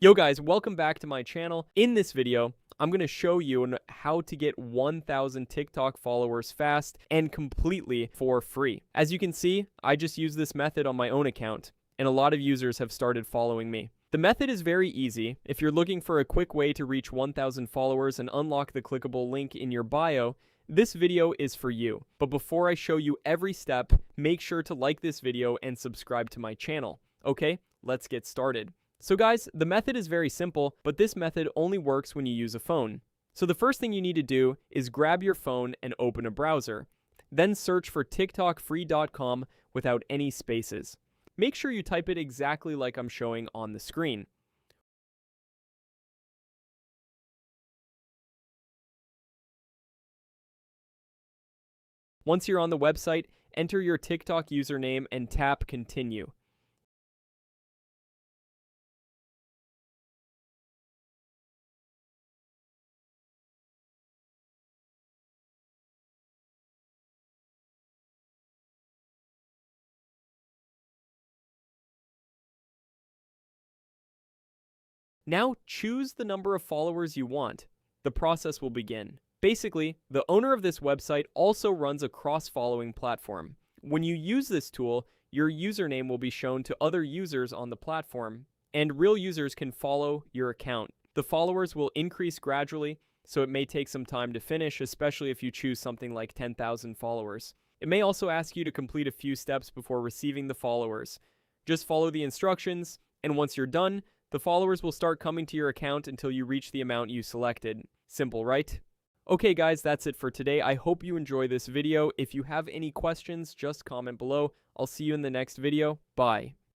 Yo guys, welcome back to my channel. In this video, I'm going to show you on how to get 1,000 TikTok followers fast and completely for free. As you can see, I just used this method on my own account, and a lot of users have started following me. The method is very easy. If you're looking for a quick way to reach 1,000 followers and unlock the clickable link in your bio, this video is for you. But before I show you every step, make sure to like this video and subscribe to my channel. Okay, let's get started. So guys, the method is very simple, but this method only works when you use a phone. So the first thing you need to do is grab your phone and open a browser. Then search for tiktokfree.com without any spaces. Make sure you type it exactly like I'm showing on the screen. Once you're on the website, enter your TikTok username and tap continue. Now choose the number of followers you want. The process will begin. Basically, the owner of this website also runs a cross-following platform. When you use this tool, your username will be shown to other users on the platform, and real users can follow your account. The followers will increase gradually, so it may take some time to finish, especially if you choose something like 10,000 followers. It may also ask you to complete a few steps before receiving the followers. Just follow the instructions, and once you're done, the followers will start coming to your account until you reach the amount you selected. Simple, right? Okay guys, that's it for today. I hope you enjoy this video. If you have any questions, just comment below. I'll see you in the next video. Bye.